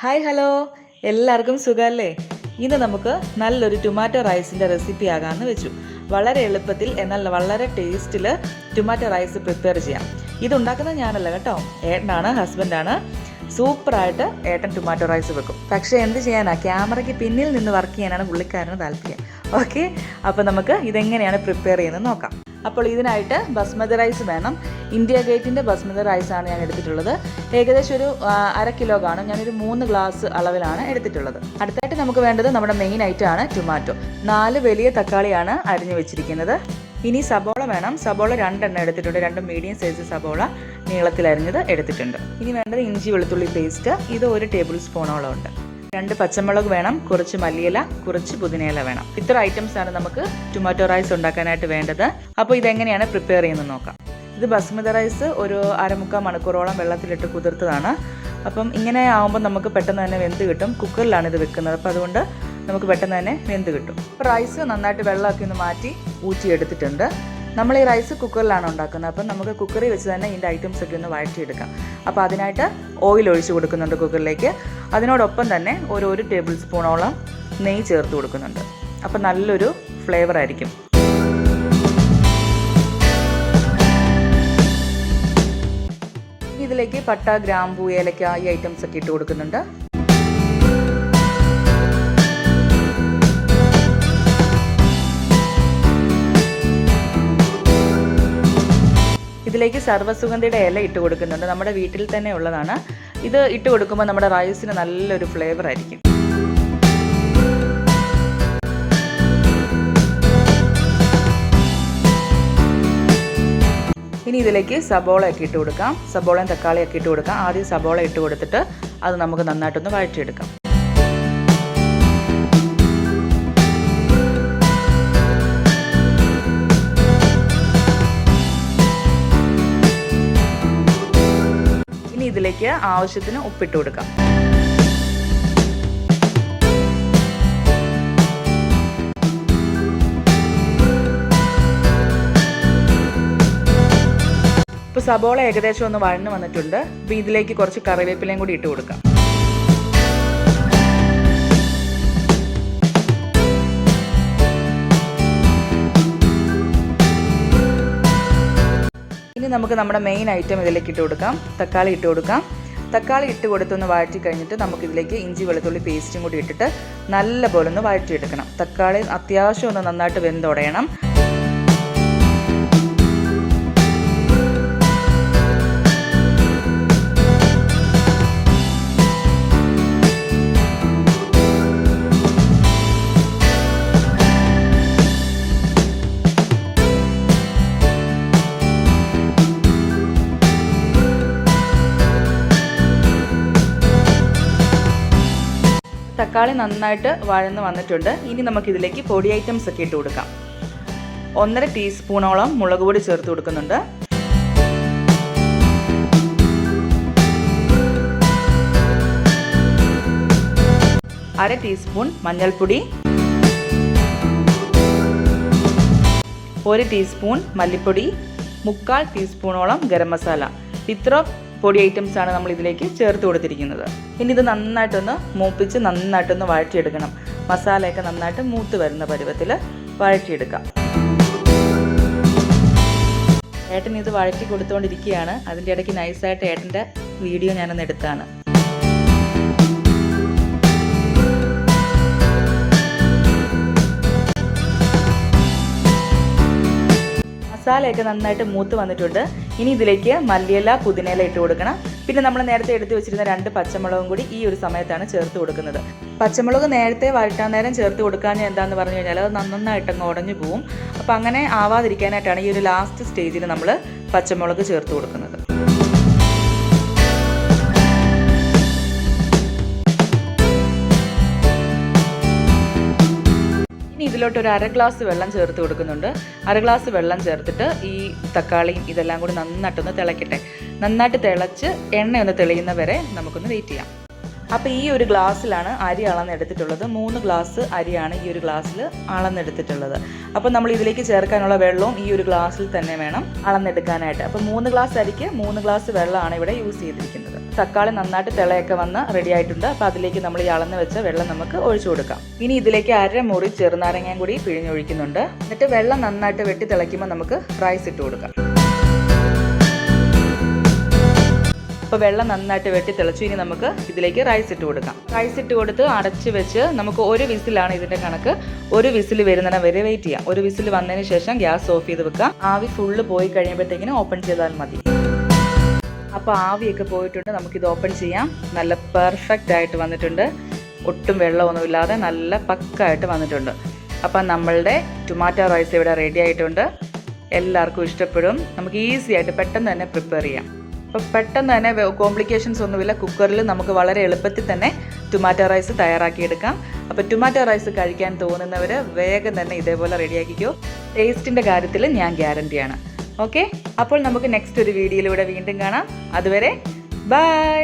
Hi hello, എല്ലാവർക്കും സുഖമല്ലേ? ഇന്ന് നമുക്ക് നല്ലൊരു ടൊമാറ്റോ റൈസിൻ്റെ റെസിപ്പി ആകാമെന്ന് വെച്ചു. വളരെ എളുപ്പത്തിൽ എന്നാൽ വളരെ ടേസ്റ്റിൽ ടൊമാറ്റോ റൈസ് പ്രിപ്പയർ ചെയ്യാം. ഇതുണ്ടാക്കുന്നത് ഞാനല്ല കേട്ടോ, ഏട്ടനാണ്, ഹസ്ബൻഡാണ്. സൂപ്പറായിട്ട് ഏട്ടൻ ടൊമാറ്റോ റൈസ് വെക്കും. പക്ഷേ എന്ത് ചെയ്യാനാ, ക്യാമറയ്ക്ക് പിന്നിൽ നിന്ന് വർക്ക് ചെയ്യാനാണ് പുള്ളിക്കാരന് താല്പര്യം. ഓക്കെ, അപ്പോൾ നമുക്ക് ഇതെങ്ങനെയാണ് പ്രിപ്പയർ ചെയ്യുന്നത് നോക്കാം. അപ്പോൾ ഇതിനായിട്ട് ബസ്മതി റൈസ് വേണം. ഇന്ത്യ ഗേറ്റിൻ്റെ ബസ്മതി റൈസാണ് ഞാൻ എടുത്തിട്ടുള്ളത്. ഏകദേശം ഒരു 1/2 കിലോ കാണും. ഞാനൊരു 3 ഗ്ലാസ് അളവിലാണ് എടുത്തിട്ടുള്ളത്. അടുത്തായിട്ട് നമുക്ക് വേണ്ടത് നമ്മുടെ മെയിൻ ഐറ്റമാണ് ടൊമാറ്റോ. 4 വലിയ തക്കാളിയാണ് അരിഞ്ഞു വെച്ചിരിക്കുന്നത്. ഇനി സബോള വേണം. സബോള 2 എണ്ണം എടുത്തിട്ടുണ്ട്. 2 മീഡിയം സൈസ് സബോള നീളത്തിൽ അരിഞ്ഞത് എടുത്തിട്ടുണ്ട്. ഇനി വേണ്ടത് ഇഞ്ചി വെളുത്തുള്ളി പേസ്റ്റ്. ഇത് 1 ടേബിൾ സ്പൂണോളം ഉണ്ട്. 2 പച്ചമുളക് വേണം, കുറച്ച് മല്ലിയില, കുറച്ച് പുതിനയില വേണം. ഇത്ര ഐറ്റംസ് ആണ് നമുക്ക് ടൊമാറ്റോ റൈസ് ഉണ്ടാക്കാനായിട്ട് വേണ്ടത്. അപ്പോൾ ഇതെങ്ങനെയാണ് പ്രിപ്പയർ ചെയ്യുന്നത് നോക്കാം. ഇത് ബസ്മതി റൈസ് ഒരു 1/4 മണിക്കൂറോളം വെള്ളത്തിലിട്ട് കുതിർത്തതാണ്. അപ്പം ഇങ്ങനെ ആകുമ്പോൾ നമുക്ക് പെട്ടെന്ന് തന്നെ വെന്ത് കിട്ടും. കുക്കറിലാണ് ഇത് വെക്കുന്നത്, അപ്പോൾ അതുകൊണ്ട് നമുക്ക് പെട്ടെന്ന് തന്നെ വെന്ത് കിട്ടും. അപ്പോൾ റൈസ് നന്നായിട്ട് വെള്ളമൊക്കെ ഒന്ന് മാറ്റി ഊറ്റിയെടുത്തിട്ടുണ്ട്. നമ്മൾ ഈ റൈസ് കുക്കറിലാണ് ഉണ്ടാക്കുന്നത്. അപ്പം നമുക്ക് കുക്കറിൽ വെച്ച് തന്നെ ഇതിൻ്റെ ഐറ്റംസ് ഒക്കെ ഒന്ന് വഴറ്റിയെടുക്കാം. അപ്പോൾ അതിനായിട്ട് ഓയിൽ ഒഴിച്ച് കൊടുക്കുന്നുണ്ട് കുക്കറിലേക്ക്. അതിനോടൊപ്പം തന്നെ ഒരു ടേബിൾ സ്പൂണോളം നെയ്യ് ചേർത്ത് കൊടുക്കുന്നുണ്ട്. അപ്പോൾ നല്ലൊരു ഫ്ലേവർ ആയിരിക്കും. ഇതിലേക്ക് പട്ട, ഗ്രാമ്പൂ, ഏലക്ക ഈ ഐറ്റംസ് ഒക്കെ ഇട്ട് കൊടുക്കുന്നുണ്ട്. ഇതിലേക്ക് സർവ്വസുഗന്ധിയുടെ ഇല ഇട്ട് കൊടുക്കുന്നുണ്ട്. നമ്മുടെ വീട്ടിൽ തന്നെ ഉള്ളതാണ്. ഇത് ഇട്ട് കൊടുക്കുമ്പോൾ നമ്മുടെ റൈസിന് നല്ലൊരു ഫ്ലേവർ ആയിരിക്കും. ഇനി ഇതിലേക്ക് സബോളയൊക്കെ ഇട്ട് കൊടുക്കാം. സബോളയും തക്കാളിയൊക്കെ ഇട്ട് കൊടുക്കാം. ആദ്യം സബോള ഇട്ട് കൊടുത്തിട്ട് അത് നമുക്ക് നന്നായിട്ടൊന്ന് വഴറ്റിയെടുക്കാം. ഇതിലേക്ക് ആവശ്യത്തിന് ഉപ്പിട്ട് കൊടുക്കാം. ഇപ്പോൾ സബോള ഏകദേശം ഒന്ന് വഴന്ന് വന്നിട്ടുണ്ട്. അപ്പോൾ ഇതിലേക്ക് കുറച്ച് കറിവേപ്പിലയും കൂടി ഇട്ട് കൊടുക്കാം. ഇനി നമുക്ക് നമ്മുടെ മെയിൻ ഐറ്റം ഇതിലേക്ക് ഇട്ട് കൊടുക്കാം. തക്കാളി ഇട്ട് കൊടുക്കാം. തക്കാളി ഇട്ട് കൊടുത്തൊന്ന് വഴറ്റി കഴിഞ്ഞിട്ട് നമുക്കിതിലേക്ക് ഇഞ്ചി വെളുത്തുള്ളി പേസ്റ്റും കൂടി ഇട്ടിട്ട് നല്ലപോലെ ഒന്ന് വഴറ്റിയെടുക്കണം. തക്കാളി അത്യാവശ്യം ഒന്ന് നന്നായിട്ട് വെന്തുടയണം. തക്കാളി നന്നായിട്ട് വഴന്ന് വന്നിട്ടുണ്ട്. ഇനി നമുക്കിതിലേക്ക് പൊടി ഐറ്റംസ് ഒക്കെ ഇട്ട് കൊടുക്കാം. 1.5 ടീസ്പൂണോളം മുളക് പൊടി ചേർത്ത് കൊടുക്കുന്നുണ്ട്. 1/2 ടീസ്പൂൺ മഞ്ഞൾപ്പൊടി, 1 ടീസ്പൂൺ മല്ലിപ്പൊടി, 1/4 ടീസ്പൂണോളം ഗരം മസാല. ഇത്ര പൊടി ഐറ്റംസ് ആണ് നമ്മൾ ഇതിലേക്ക് ചേർത്ത് കൊടുത്തിരിക്കുന്നത്. ഇനി ഇത് നന്നായിട്ടൊന്ന് മൂപ്പിച്ച് നന്നായിട്ടൊന്ന് വഴറ്റിയെടുക്കണം. മസാലയൊക്കെ നന്നായിട്ട് മൂത്ത് വരുന്ന പരുവത്തിൽ വഴറ്റിയെടുക്കാം. ഏട്ടൻ ഇത് വഴറ്റി കൊടുത്തുകൊണ്ടിരിക്കുകയാണ്. അതിൻ്റെ ഇടയ്ക്ക് നൈസായിട്ട് ഏട്ടൻ്റെ വീഡിയോ ഞാനൊന്ന് എടുത്താണ്. മസാലയൊക്കെ നന്നായിട്ട് മൂത്ത് വന്നിട്ടുണ്ട്. ഇനി ഇതിലേക്ക് മല്ലിയില, പുതിനയില ഇട്ട് കൊടുക്കണം. പിന്നെ നമ്മൾ നേരത്തെ എടുത്ത് വെച്ചിരുന്ന 2 പച്ചമുളകും കൂടി ഈ ഒരു സമയത്താണ് ചേർത്ത് കൊടുക്കുന്നത്. പച്ചമുളക് നേരത്തെ വഴറ്റാൻ നേരം ചേർത്ത് കൊടുക്കാൻ എന്താണെന്ന് പറഞ്ഞു കഴിഞ്ഞാൽ അത് നന്നായിട്ടങ്ങ് ഉടഞ്ഞു പോവും. അപ്പോൾ അങ്ങനെ ആവാതിരിക്കാനായിട്ടാണ് ഈ ഒരു ലാസ്റ്റ് സ്റ്റേജിൽ നമ്മൾ പച്ചമുളക് ചേർത്ത് കൊടുക്കുന്നത്. ഇനി ഇതിലോട്ട് ഒരു 1/2 ഗ്ലാസ് വെള്ളം ചേർത്ത് കൊടുക്കുന്നുണ്ട്. 1/2 ഗ്ലാസ് വെള്ളം ചേർത്തിട്ട് ഈ തക്കാളിയും ഇതെല്ലാം കൂടി നന്നായിട്ടൊന്ന് തിളക്കട്ടെ. നന്നായിട്ട് തിളച്ച് എണ്ണയൊന്ന് തെളിയുന്ന വരെ നമുക്കൊന്ന് വെയിറ്റ് ചെയ്യാം. അപ്പോൾ ഈ ഒരു ഗ്ലാസ്സിലാണ് അരി അളന്നെടുത്തിട്ടുള്ളത്. 3 ഗ്ലാസ് അരിയാണ് ഈ ഒരു ഗ്ലാസ്സിൽ അളന്നെടുത്തിട്ടുള്ളത്. അപ്പോൾ നമ്മൾ ഇതിലേക്ക് ചേർക്കാനുള്ള വെള്ളവും ഈ ഒരു ഗ്ലാസ്സിൽ തന്നെ വേണം അളന്നെടുക്കാനായിട്ട്. അപ്പോൾ 3 ഗ്ലാസ് അരിക്ക് 3 ഗ്ലാസ് വെള്ളമാണ് ഇവിടെ യൂസ് ചെയ്തിരിക്കുന്നത്. തക്കാളി നന്നായിട്ട് തിളയൊക്കെ വന്ന് റെഡി ആയിട്ടുണ്ട്. അപ്പോൾ അതിലേക്ക് നമ്മൾ ഈ അളന്ന് വെച്ച വെള്ളം നമുക്ക് ഒഴിച്ചു കൊടുക്കാം. ഇനി ഇതിലേക്ക് അരമുറി ചെറുനാരങ്ങയും കൂടി പിഴിഞ്ഞൊഴിക്കുന്നുണ്ട്. എന്നിട്ട് വെള്ളം നന്നായിട്ട് വെട്ടി തിളയ്ക്കുമ്പോൾ നമുക്ക് റൈസ് ഇട്ട് കൊടുക്കാം. അപ്പോൾ വെള്ളം നന്നായിട്ട് വെട്ടി തിളച്ചു. ഇനി നമുക്ക് ഇതിലേക്ക് റൈസ് ഇട്ട് കൊടുക്കാം. റൈസ് ഇട്ട് കൊടുത്ത് അടച്ച് വെച്ച് നമുക്ക് ഒരു വിസിലാണ് ഇതിൻ്റെ കണക്ക്. ഒരു വിസിൽ വരുന്നിടം വരെ വെയിറ്റ് ചെയ്യാം. ഒരു വിസിൽ വന്നതിന് ശേഷം ഗ്യാസ് ഓഫ് ചെയ്ത് വെക്കാം. ആവി ഫുള്ള് പോയി കഴിയുമ്പോഴത്തേക്കിനും ഓപ്പൺ ചെയ്താൽ മതി. അപ്പോൾ ആവിയൊക്കെ പോയിട്ടുണ്ട്. നമുക്കിത് ഓപ്പൺ ചെയ്യാം. നല്ല പെർഫെക്റ്റ് ആയിട്ട് വന്നിട്ടുണ്ട്. ഒട്ടും വെള്ളമൊന്നുമില്ലാതെ നല്ല പക്കായിട്ട് വന്നിട്ടുണ്ട്. അപ്പം നമ്മളുടെ ടൊമാറ്റോ റൈസ് ഇവിടെ റെഡി ആയിട്ടുണ്ട്. എല്ലാവർക്കും ഇഷ്ടപ്പെടും. നമുക്ക് ഈസി ആയിട്ട് പെട്ടെന്ന് തന്നെ പ്രിപ്പയർ ചെയ്യാം. അപ്പോൾ പെട്ടെന്ന് തന്നെ കോംപ്ലിക്കേഷൻസ് ഒന്നുമില്ല. കുക്കറിൽ നമുക്ക് വളരെ എളുപ്പത്തിൽ തന്നെ ടൊമാറ്റോ റൈസ് തയ്യാറാക്കിയെടുക്കാം. അപ്പോൾ ടൊമാറ്റോ റൈസ് കഴിക്കാൻ തോന്നുന്നവർ വേഗം തന്നെ ഇതേപോലെ റെഡിയാക്കിക്കോ. ടേസ്റ്റിൻ്റെ കാര്യത്തിൽ ഞാൻ ഗ്യാരണ്ടിയാണ്. ഓക്കെ, അപ്പോൾ നമുക്ക് നെക്സ്റ്റ് ഒരു വീഡിയോയിലൂടെ വീണ്ടും കാണാം. അതുവരെ ബൈ.